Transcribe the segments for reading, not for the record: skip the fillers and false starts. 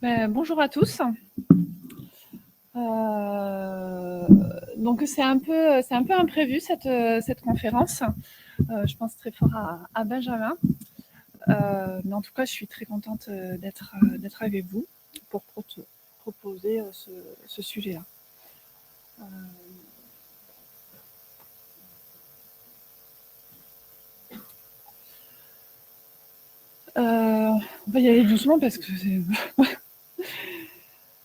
Bonjour à tous. Donc c'est un peu imprévu cette conférence. Je pense très fort à Benjamin. Mais en tout cas, je suis très contente d'être avec vous pour proposer ce sujet-là. On va y aller doucement parce que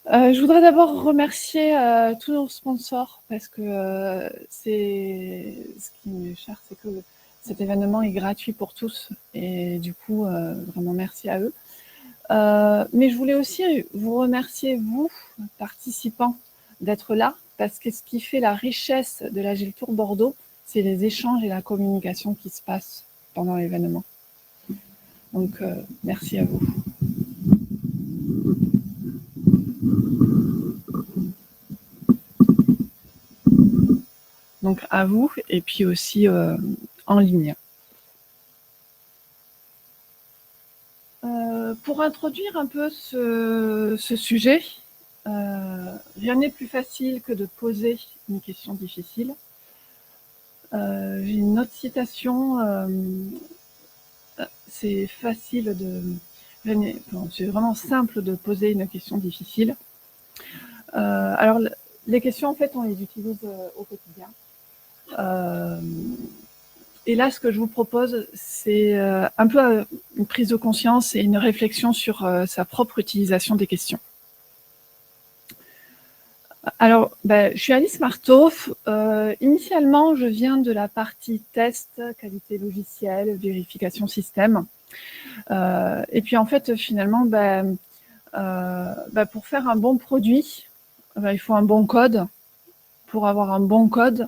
je voudrais d'abord remercier tous nos sponsors parce que c'est ce qui m'est cher, c'est que cet événement est gratuit pour tous et du coup, vraiment merci à eux. Mais je voulais aussi vous remercier, vous, participants, d'être là parce que ce qui fait la richesse de l'Agile Tour Bordeaux, c'est les échanges et la communication qui se passent pendant l'événement. Donc, merci à vous. Donc à vous et puis aussi en ligne. Pour introduire un peu ce sujet, rien n'est plus facile que de poser une question difficile. J'ai une autre citation, c'est facile c'est vraiment simple de poser une question difficile. Alors les questions en fait on les utilise au quotidien. Et là, ce que je vous propose, c'est un peu une prise de conscience et une réflexion sur sa propre utilisation des questions. Alors, je suis Alice Marteau. Initialement, je viens de la partie test, qualité logicielle, vérification système. Et puis, en fait, finalement, pour faire un bon produit, il faut un bon code. Pour avoir un bon code,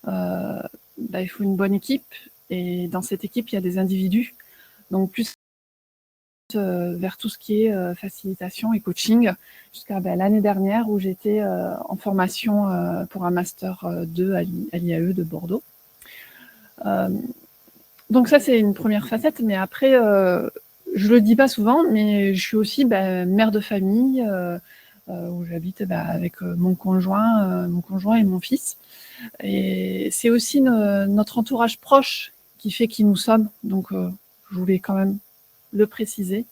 il faut une bonne équipe. Et dans cette équipe, il y a des individus. Donc, plus vers tout ce qui est facilitation et coaching, jusqu'à l'année dernière où j'étais en formation pour un Master 2 à l'IAE de Bordeaux. Donc ça, c'est une première facette, mais après, je le dis pas souvent, mais je suis aussi mère de famille, où j'habite avec mon conjoint et mon fils. Et c'est aussi notre entourage proche qui fait qui nous sommes. Donc, je voulais quand même le préciser.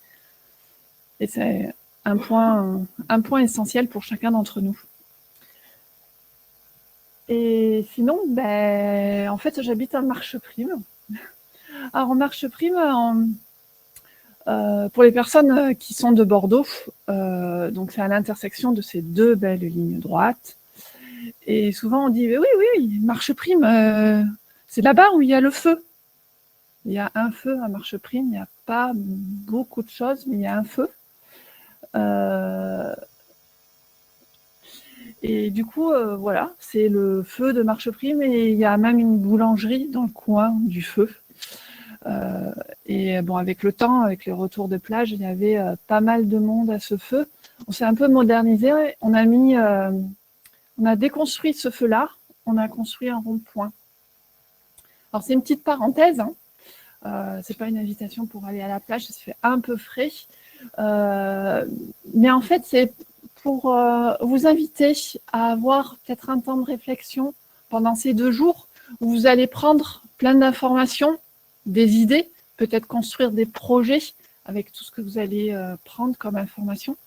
Et c'est un point essentiel pour chacun d'entre nous. Et sinon, en fait, j'habite à Marcheprime. Alors, Marcheprime, pour les personnes qui sont de Bordeaux, donc c'est à l'intersection de ces deux belles lignes droites. Et souvent, on dit, oui, Marcheprime, c'est là-bas où il y a le feu. Il y a un feu à Marcheprime, il n'y a pas beaucoup de choses, mais il y a un feu. Et du coup, voilà, c'est le feu de Marcheprime et il y a même une boulangerie dans le coin du feu. Et bon, avec le temps, avec les retours de plage, il y avait pas mal de monde à ce feu. On s'est un peu modernisé, on a déconstruit ce feu-là, on a construit un rond-point. Alors c'est une petite parenthèse, hein. C'est pas une invitation pour aller à la plage, ça se fait un peu frais. Mais en fait, c'est pour vous inviter à avoir peut-être un temps de réflexion pendant ces 2 jours où vous allez prendre plein d'informations, des idées, peut-être construire des projets avec tout ce que vous allez prendre comme information.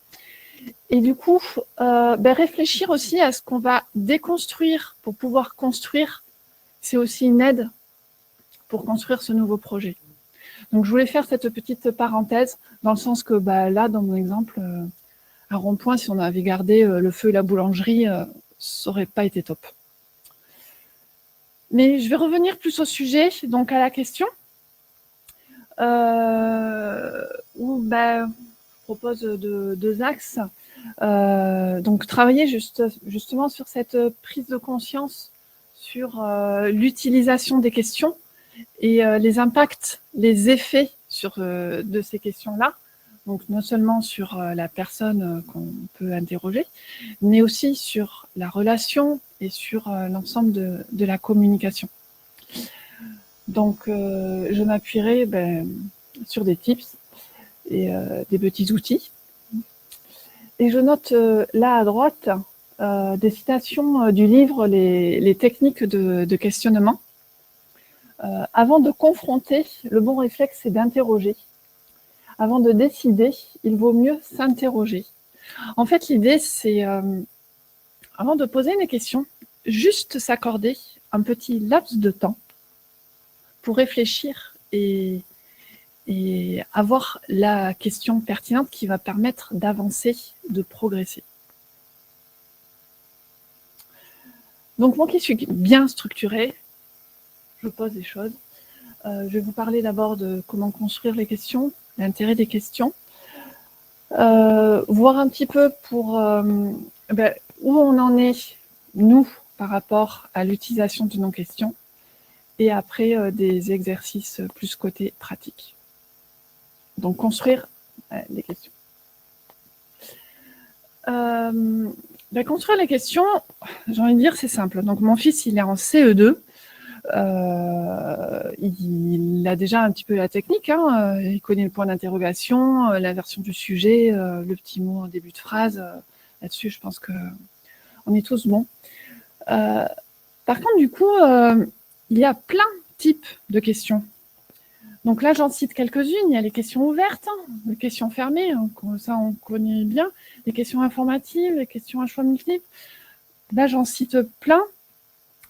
Et du coup, réfléchir aussi à ce qu'on va déconstruire pour pouvoir construire. C'est aussi une aide pour construire ce nouveau projet. Donc, je voulais faire cette petite parenthèse dans le sens que là, dans mon exemple, un rond-point, si on avait gardé le feu et la boulangerie, ça n'aurait pas été top. Mais je vais revenir plus au sujet, donc à la question, où je propose deux axes. Donc travailler justement sur cette prise de conscience sur l'utilisation des questions et les impacts, les effets de ces questions-là. Donc non seulement sur la personne qu'on peut interroger, mais aussi sur la relation et sur l'ensemble de la communication. Donc je m'appuierai sur des tips et des petits outils. Et je note là à droite des citations du livre Les techniques de questionnement. Avant de confronter, le bon réflexe, c'est d'interroger. Avant de décider, il vaut mieux s'interroger. En fait, l'idée, c'est, avant de poser une question, juste s'accorder un petit laps de temps pour réfléchir et avoir la question pertinente qui va permettre d'avancer, de progresser. Donc, moi qui suis bien structurée, je pose des choses. Je vais vous parler d'abord de comment construire les questions, l'intérêt des questions, voir un petit peu pour où on en est, nous, par rapport à l'utilisation de nos questions, et après des exercices plus côté pratique. Donc, construire les questions. Construire les questions, j'ai envie de dire, c'est simple. Donc, mon fils, il est en CE2. Il a déjà un petit peu la technique, hein, il connaît le point d'interrogation, l'inversion du sujet, le petit mot en début de phrase. Là-dessus, je pense qu'on est tous bons. Par contre, du coup, il y a plein de types de questions. Donc là, j'en cite quelques-unes. Il y a les questions ouvertes, les questions fermées, hein, ça on connaît bien, les questions informatives, les questions à choix multiples. Là, j'en cite plein.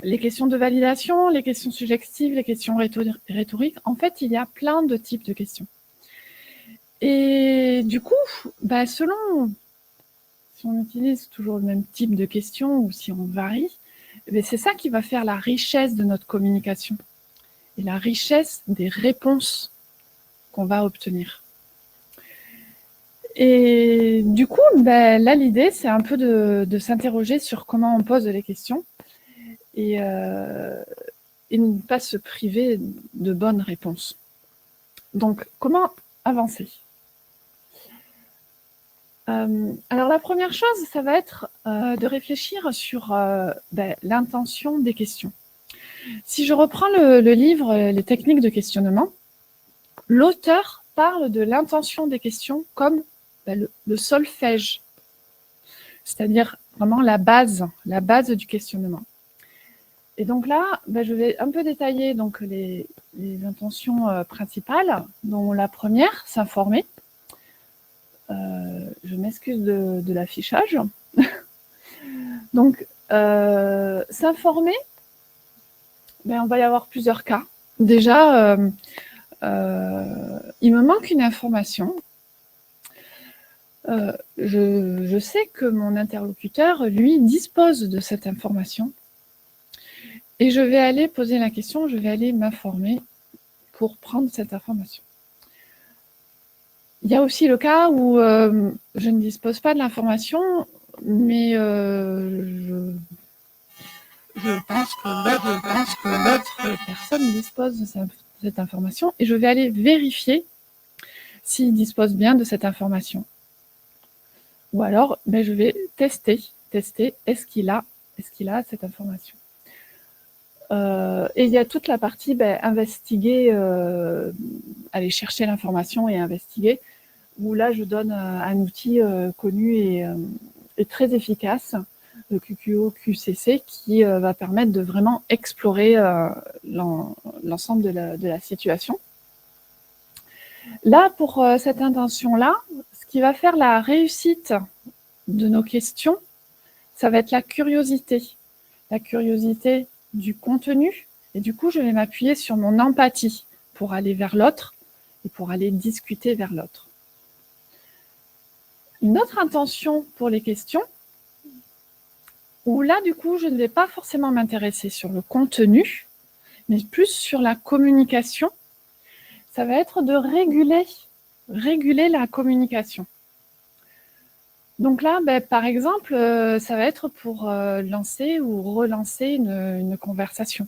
Les questions de validation, les questions suggestives, les questions rhétoriques. En fait, il y a plein de types de questions. Et du coup, selon si on utilise toujours le même type de questions ou si on varie, c'est ça qui va faire la richesse de notre communication et la richesse des réponses qu'on va obtenir. Et du coup, là, l'idée, c'est un peu de s'interroger sur comment on pose les questions et ne pas se priver de bonnes réponses. Donc, comment avancer ? Alors, la première chose, ça va être de réfléchir sur l'intention des questions. Si je reprends le livre « Les techniques de questionnement », l'auteur parle de l'intention des questions comme le solfège, c'est-à-dire vraiment la base du questionnement. Et donc là, je vais un peu détailler donc, les intentions principales, dont la première, s'informer. Je m'excuse de l'affichage. Donc, s'informer, on va y avoir plusieurs cas. Déjà, il me manque une information. Je sais que mon interlocuteur, lui, dispose de cette information. Et je vais aller poser la question, je vais aller m'informer pour prendre cette information. Il y a aussi le cas où je ne dispose pas de l'information, mais je pense que l'autre personne dispose de cette information et je vais aller vérifier s'il dispose bien de cette information. Ou alors, je vais tester est-ce qu'il a cette information. Et il y a toute la partie investiguer, aller chercher l'information et investiguer, où là je donne un outil connu et très efficace, le QQO-QCC, qui va permettre de vraiment explorer l'ensemble de la situation. Là, pour cette intention-là, ce qui va faire la réussite de nos questions, ça va être la curiosité du contenu, et du coup, je vais m'appuyer sur mon empathie pour aller vers l'autre et pour aller discuter vers l'autre. Une autre intention pour les questions, où là, du coup, je ne vais pas forcément m'intéresser sur le contenu, mais plus sur la communication, ça va être de réguler la communication. Donc là, par exemple, ça va être pour lancer ou relancer une conversation.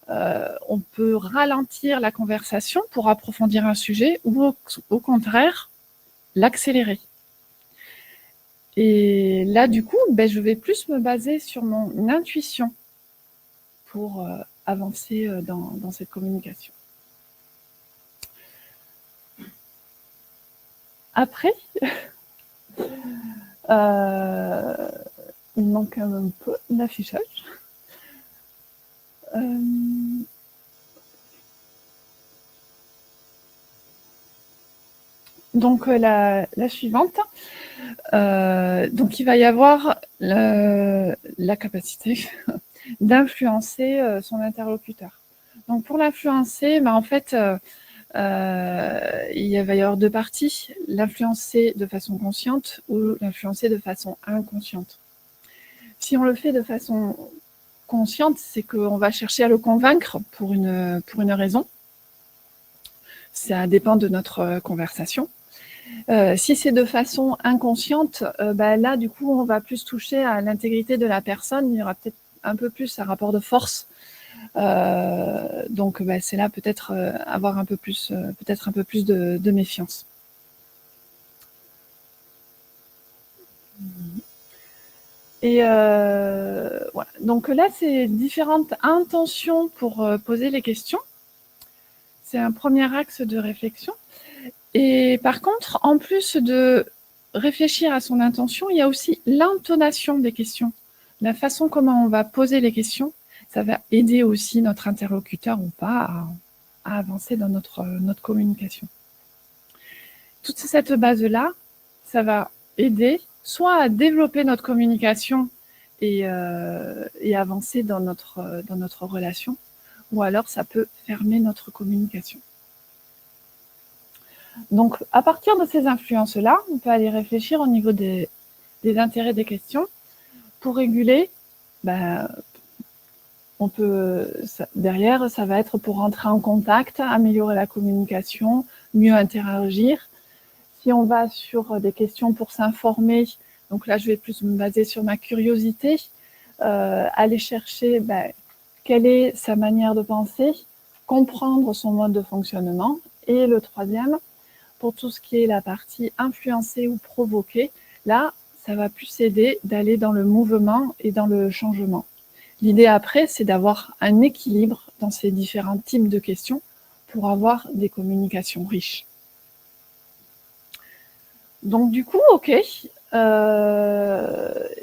On peut ralentir la conversation pour approfondir un sujet ou au contraire, l'accélérer. Et là, du coup, je vais plus me baser sur mon intuition pour avancer dans cette communication. Après, Il manque un peu d'affichage. Donc la suivante. Donc il va y avoir la capacité d'influencer son interlocuteur. Donc pour l'influencer, en fait, il va y avoir deux parties, l'influencer de façon consciente ou l'influencer de façon inconsciente. Si on le fait de façon consciente, c'est qu'on va chercher à le convaincre pour une raison. Ça dépend de notre conversation. Si c'est de façon inconsciente, là, du coup, on va plus toucher à l'intégrité de la personne. Il y aura peut-être un peu plus un rapport de force. Donc, c'est là peut-être avoir un peu plus, peut-être un peu plus de méfiance. Et voilà. Donc là, c'est différentes intentions pour poser les questions. C'est un premier axe de réflexion. Et par contre, en plus de réfléchir à son intention, il y a aussi l'intonation des questions. La façon comment on va poser les questions, ça va aider aussi notre interlocuteur ou pas à avancer dans notre communication. Toute cette base-là, ça va aider soit à développer notre communication et avancer dans notre relation, ou alors ça peut fermer notre communication. Donc, à partir de ces influences-là, on peut aller réfléchir au niveau des intérêts des questions. Pour réguler, on peut, derrière, ça va être pour rentrer en contact, améliorer la communication, mieux interagir. Si on va sur des questions pour s'informer, donc là, je vais plus me baser sur ma curiosité, aller chercher quelle est sa manière de penser, comprendre son mode de fonctionnement. Et le troisième, pour tout ce qui est la partie influencer ou provoquer, là, ça va plus aider d'aller dans le mouvement et dans le changement. L'idée après, c'est d'avoir un équilibre dans ces différents types de questions pour avoir des communications riches. Donc du coup, ok,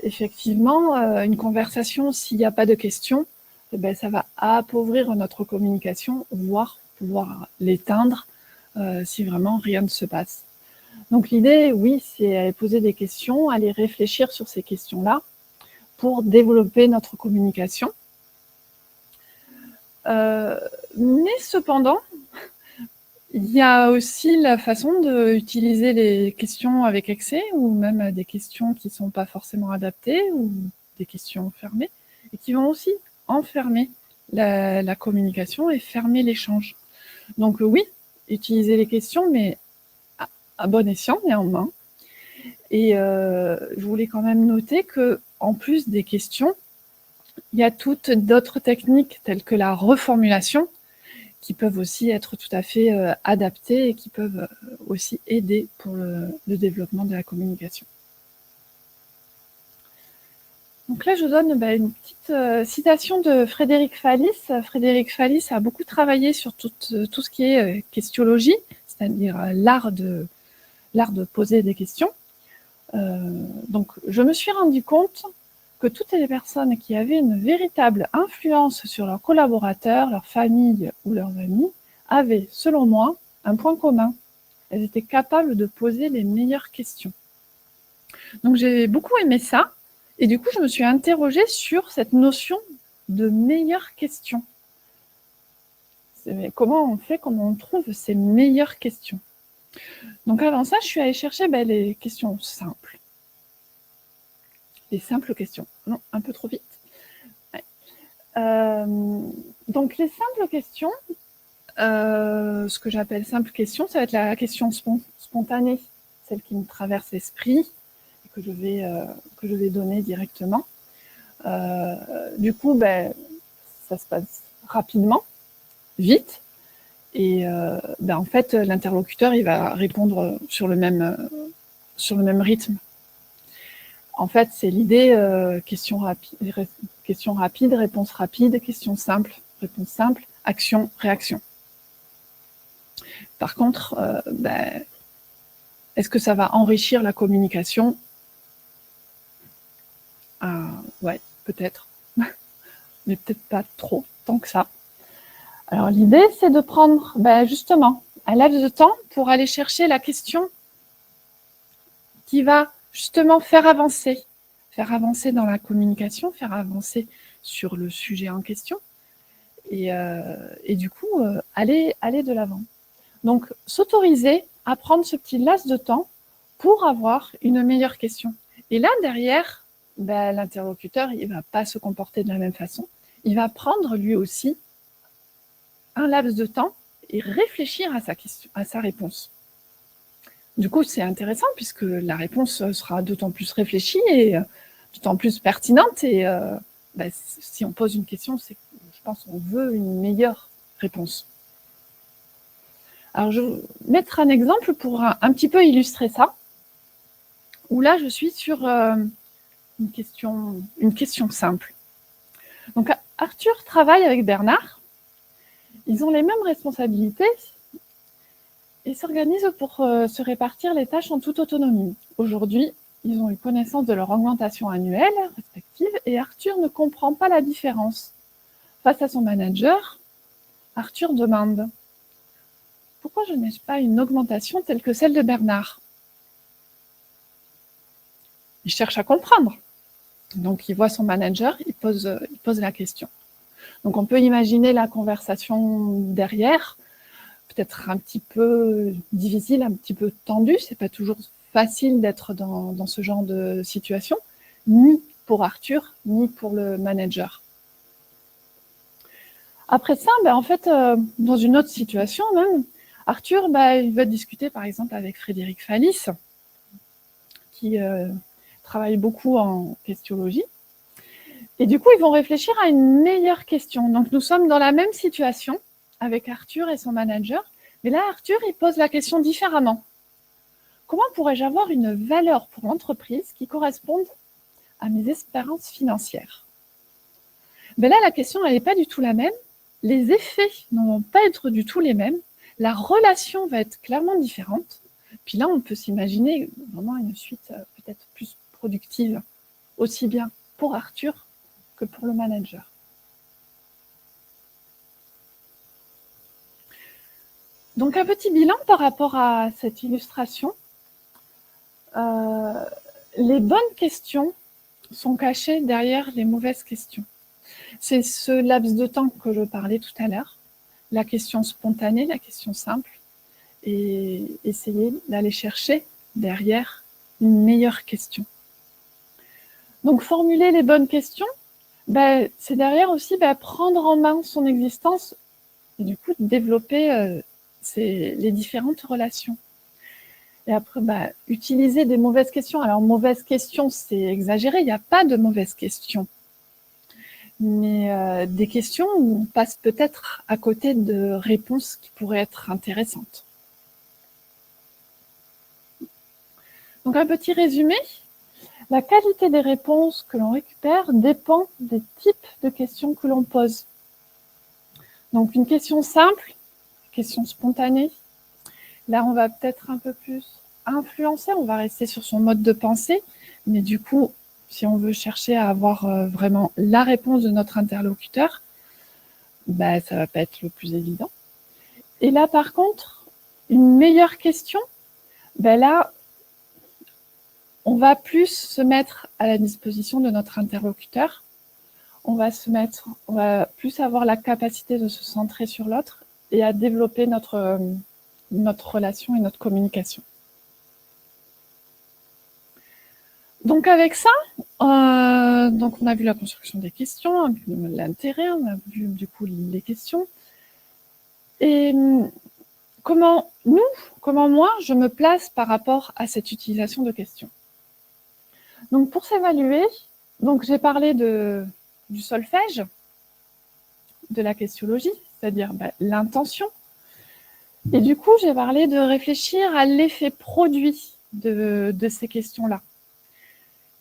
effectivement, une conversation, s'il n'y a pas de questions, ça va appauvrir notre communication, voire pouvoir l'éteindre si vraiment rien ne se passe. Donc l'idée, oui, c'est aller poser des questions, aller réfléchir sur ces questions-là pour développer notre communication. Mais cependant, il y a aussi la façon d'utiliser les questions avec excès ou même des questions qui ne sont pas forcément adaptées ou des questions fermées et qui vont aussi enfermer la communication et fermer l'échange. Donc oui, utiliser les questions, mais à bon escient néanmoins. Et je voulais quand même noter qu'en plus des questions, il y a toutes d'autres techniques telles que la reformulation qui peuvent aussi être tout à fait adaptées et qui peuvent aussi aider pour le développement de la communication. Donc là, je donne une petite citation de Frédéric Fallis. Frédéric Fallis a beaucoup travaillé sur tout ce qui est questiologie, c'est-à-dire l'art de poser des questions. Donc, je me suis rendu compte que toutes les personnes qui avaient une véritable influence sur leurs collaborateurs, leur famille ou leurs amis avaient, selon moi, un point commun. Elles étaient capables de poser les meilleures questions. Donc, j'ai beaucoup aimé ça. Et du coup, je me suis interrogée sur cette notion de meilleures questions. Comment on fait, comment on trouve ces meilleures questions? Donc, avant ça, je suis allée chercher les questions simples. Les simples questions. Non, un peu trop vite. Ouais. Donc, les simples questions, ce que j'appelle simples questions, ça va être la question spontanée, celle qui me traverse l'esprit et que je vais donner directement. Du coup, ça se passe rapidement, vite, et en fait, l'interlocuteur, il va répondre sur le même rythme. En fait, c'est l'idée question rapide, réponse rapide, question simple, réponse simple, action, réaction. Par contre, est-ce que ça va enrichir la communication? Ouais, peut-être. Mais peut-être pas trop, tant que ça. Alors, l'idée, c'est de prendre, justement, un laps de temps pour aller chercher la question qui va justement faire avancer dans la communication, faire avancer sur le sujet en question, et du coup, aller de l'avant. Donc, s'autoriser à prendre ce petit laps de temps pour avoir une meilleure question. Et là, derrière, l'interlocuteur, il ne va pas se comporter de la même façon. Il va prendre lui aussi un laps de temps et réfléchir à sa question, à sa réponse. Du coup, c'est intéressant puisque la réponse sera d'autant plus réfléchie et d'autant plus pertinente. Et si on pose une question, c'est que je pense qu'on veut une meilleure réponse. Alors, je vais mettre un exemple pour un petit peu illustrer ça, où là, je suis sur une question simple. Donc, Arthur travaille avec Bernard. Ils ont les mêmes responsabilités et s'organisent pour se répartir les tâches en toute autonomie. Aujourd'hui, ils ont eu connaissance de leur augmentation annuelle respective et Arthur ne comprend pas la différence. Face à son manager, Arthur demande « Pourquoi je n'ai pas une augmentation telle que celle de Bernard ?» Il cherche à comprendre. Donc, il voit son manager, il pose la question. Donc, on peut imaginer la conversation derrière, peut-être un petit peu difficile, un petit peu tendue. C'est pas toujours facile d'être dans ce genre de situation, ni pour Arthur, ni pour le manager. Après ça, en fait, dans une autre situation même, Arthur, il va discuter par exemple avec Frédéric Fallis, qui travaille beaucoup en questionologie. Et du coup, ils vont réfléchir à une meilleure question. Donc, nous sommes dans la même situation avec Arthur et son manager, mais là, Arthur, il pose la question différemment. Comment pourrais-je avoir une valeur pour l'entreprise qui corresponde à mes espérances financières? Là, la question, elle n'est pas du tout la même. Les effets ne vont pas être du tout les mêmes. La relation va être clairement différente. Puis là, on peut s'imaginer vraiment une suite peut-être plus productive, aussi bien pour Arthur que pour le manager. Donc, un petit bilan par rapport à cette illustration. Les bonnes questions sont cachées derrière les mauvaises questions. C'est ce laps de temps que je parlais tout à l'heure, la question spontanée, la question simple, et essayer d'aller chercher derrière une meilleure question. Donc, formuler les bonnes questions, c'est derrière aussi prendre en main son existence et du coup développer les différentes relations. Et après, utiliser des mauvaises questions. Alors, mauvaises questions, c'est exagéré, il n'y a pas de mauvaises questions. Mais des questions où on passe peut-être à côté de réponses qui pourraient être intéressantes. Donc, un petit résumé. La qualité des réponses que l'on récupère dépend des types de questions que l'on pose. Donc, une question simple, question spontanée. Là, on va peut-être un peu plus influencer, on va rester sur son mode de pensée, mais du coup, si on veut chercher à avoir vraiment la réponse de notre interlocuteur, ça va pas être le plus évident. Et là, par contre, une meilleure question, là, on va plus se mettre à la disposition de notre interlocuteur. On va plus avoir la capacité de se centrer sur l'autre et à développer notre relation et notre communication. Donc avec ça, donc on a vu la construction des questions, l'intérêt, on a vu du coup les questions. Et comment moi, je me place par rapport à cette utilisation de questions. Donc pour s'évaluer, j'ai parlé du solfège, de la questionologie, c'est-à-dire l'intention. Et du coup, j'ai parlé de réfléchir à l'effet produit de ces questions-là.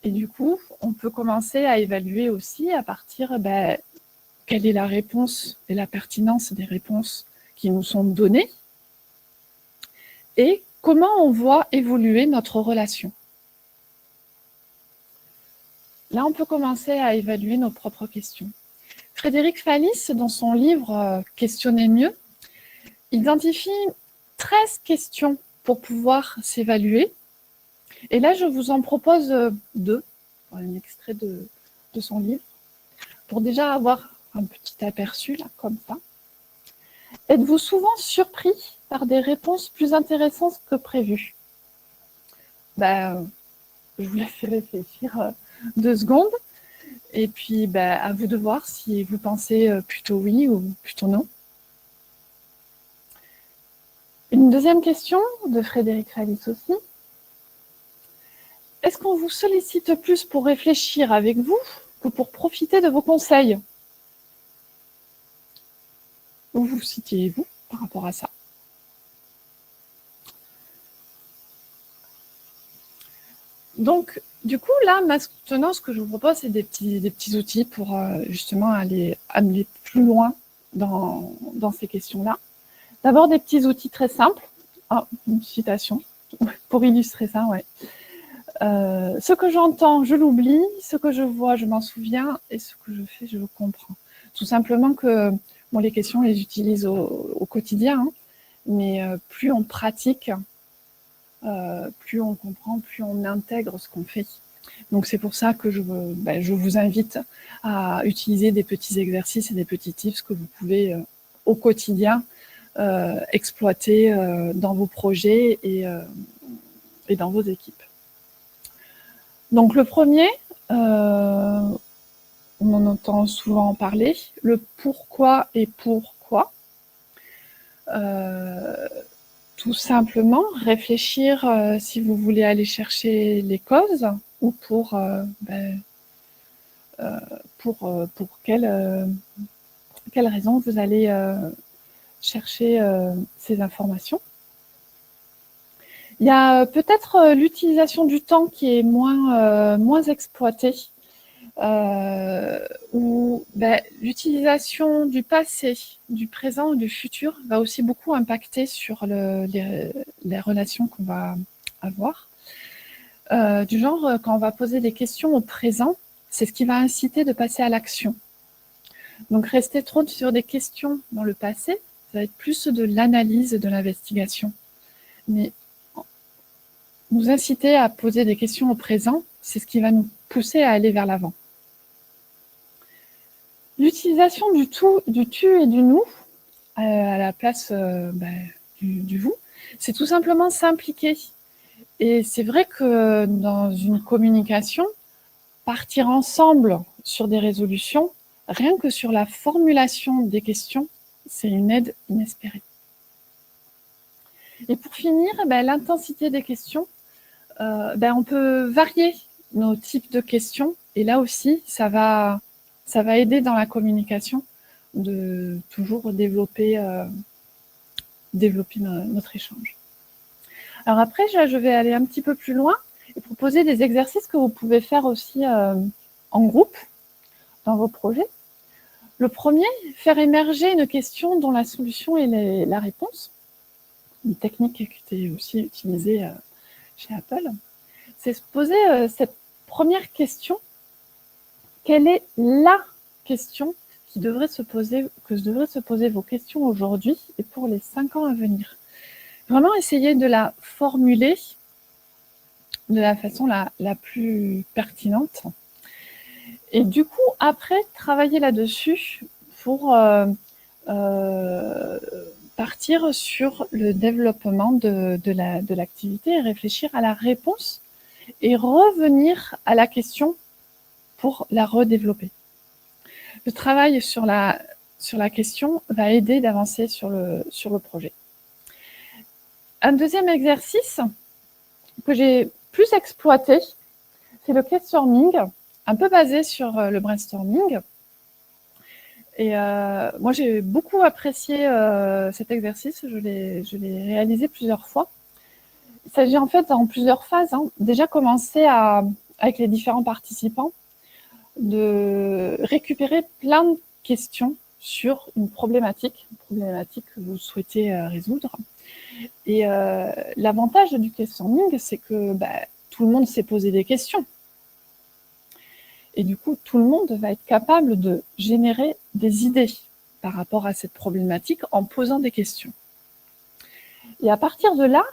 Et du coup, on peut commencer à évaluer aussi à partir quelle est la réponse et la pertinence des réponses qui nous sont données et comment on voit évoluer notre relation. là, on peut commencer à évaluer nos propres questions. Frédéric Fallis, dans son livre « Questionner mieux », identifie 13 questions pour pouvoir s'évaluer. Et là, je vous en propose 2, un extrait de son livre, pour déjà avoir un petit aperçu, là, comme ça. Êtes-vous souvent surpris par des réponses plus intéressantes que prévues? Je vous laisse réfléchir 2 secondes. Et puis, à vous de voir si vous pensez plutôt oui ou plutôt non. Une deuxième question de Frédéric Fallis aussi. Est-ce qu'on vous sollicite plus pour réfléchir avec vous que pour profiter de vos conseils? Où vous situez-vous par rapport à ça? Donc, du coup, là, maintenant, ce que je vous propose, c'est des petits outils pour justement aller plus loin dans ces questions-là. D'abord, des petits outils très simples. Ah, une citation pour illustrer ça, ouais. Ce que j'entends, je l'oublie. Ce que je vois, je m'en souviens. Et ce que je fais, je le comprends. Tout simplement que bon, les questions, on les utilise au quotidien, hein, mais plus on pratique, plus on comprend, plus on intègre ce qu'on fait. Donc c'est pour ça que je vous invite à utiliser des petits exercices et des petits tips que vous pouvez au quotidien exploiter dans vos projets et dans vos équipes. Donc le premier, on en entend souvent parler, le pourquoi et pourquoi. Tout simplement réfléchir si vous voulez aller chercher les causes ou pour quelle raison vous allez chercher ces informations. Il y a peut-être l'utilisation du temps qui est moins exploitée, où l'utilisation du passé, du présent ou du futur va aussi beaucoup impacter sur les relations qu'on va avoir. Du genre, quand on va poser des questions au présent, c'est ce qui va inciter de passer à l'action. Donc, rester trop sur des questions dans le passé, ça va être plus de l'analyse, de l'investigation. Mais nous inciter à poser des questions au présent, c'est ce qui va nous pousser à aller vers l'avant. L'utilisation du tu et du nous à la place du vous, c'est tout simplement s'impliquer. Et c'est vrai que dans une communication, partir ensemble sur des résolutions, rien que sur la formulation des questions, c'est une aide inespérée. Et pour finir, l'intensité des questions, on peut varier nos types de questions. Et là aussi, ça va aider dans la communication de toujours développer notre échange. Alors après, je vais aller un petit peu plus loin et proposer des exercices que vous pouvez faire aussi en groupe dans vos projets. Le premier, faire émerger une question dont la solution est la réponse. Une technique qui était aussi utilisée chez Apple. C'est se poser cette première question. Quelle est la question que devraient se poser vos questions aujourd'hui et pour les 5 ans à venir? Vraiment essayer de la formuler de la façon la plus pertinente. Et du coup, après, travailler là-dessus pour partir sur le développement de l'activité et réfléchir à la réponse et revenir à la question pour la redévelopper. Le travail sur la question va aider d'avancer sur le projet. Un deuxième exercice que j'ai plus exploité, c'est le castorming, un peu basé sur le brainstorming. Et moi, j'ai beaucoup apprécié cet exercice. Je l'ai réalisé plusieurs fois. Il s'agit en fait en plusieurs phases. Déjà, commencer avec les différents participants, de récupérer plein de questions sur une problématique que vous souhaitez résoudre. Et l'avantage du castorming, c'est que tout le monde s'est posé des questions. Et du coup, tout le monde va être capable de générer des idées par rapport à cette problématique en posant des questions. Et à partir de là,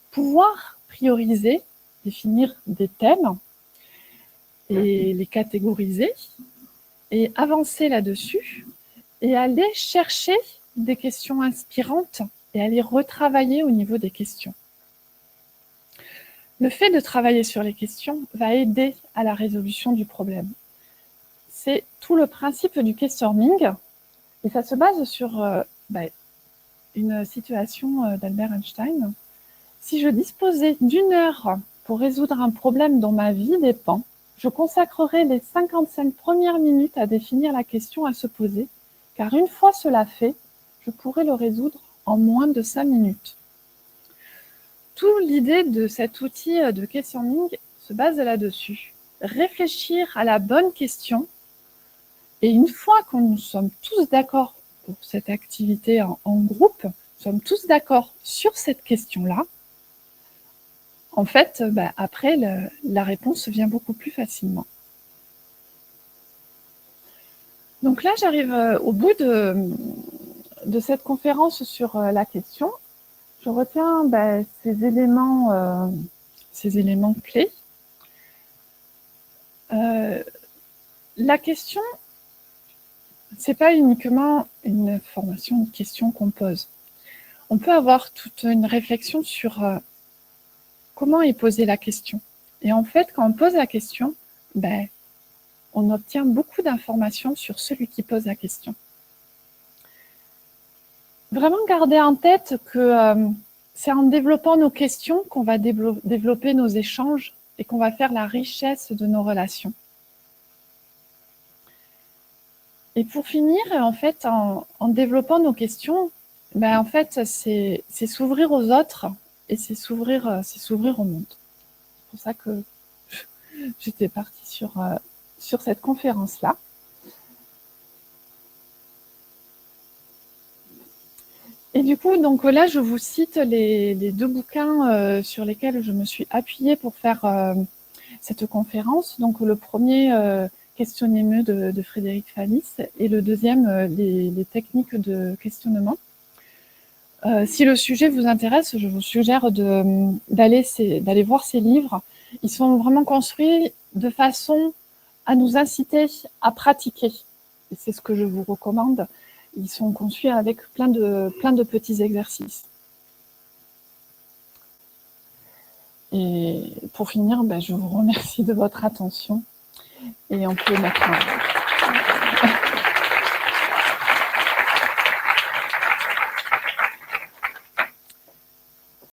pouvoir prioriser, définir des thèmes et les catégoriser et avancer là-dessus et aller chercher des questions inspirantes et aller retravailler au niveau des questions. Le fait de travailler sur les questions va aider à la résolution du problème. C'est tout le principe du questioning et ça se base sur une citation d'Albert Einstein. Si je disposais d'1 heure pour résoudre un problème dont ma vie dépend, je consacrerai les 55 premières minutes à définir la question à se poser, car une fois cela fait, je pourrai le résoudre en moins de 5 minutes. Toute l'idée de cet outil de questioning se base là-dessus. Réfléchir à la bonne question, et une fois que nous sommes tous d'accord pour cette activité en groupe, nous sommes tous d'accord sur cette question-là, en fait, après, la réponse vient beaucoup plus facilement. Donc là, j'arrive au bout de cette conférence sur la question. Je retiens ces éléments clés. La question, c'est pas uniquement une information, une question qu'on pose. On peut avoir toute une réflexion sur comment est posée la question. Et en fait, quand on pose la question, on obtient beaucoup d'informations sur celui qui pose la question. Vraiment garder en tête que c'est en développant nos questions qu'on va développer nos échanges et qu'on va faire la richesse de nos relations. Et pour finir, en fait, en développant nos questions, en fait, c'est s'ouvrir aux autres et c'est s'ouvrir au monde. C'est pour ça que j'étais partie sur cette conférence-là. Et du coup, donc là, je vous cite les 2 bouquins sur lesquels je me suis appuyée pour faire cette conférence. Donc le premier, Questionnez-mieux de Frédéric Fallis, et le deuxième, les techniques de questionnement. Si le sujet vous intéresse, je vous suggère d'aller voir ces livres. Ils sont vraiment construits de façon à nous inciter à pratiquer. Et c'est ce que je vous recommande. Ils sont conçus avec plein de petits exercices. Et pour finir, je vous remercie de votre attention et on peut mettre en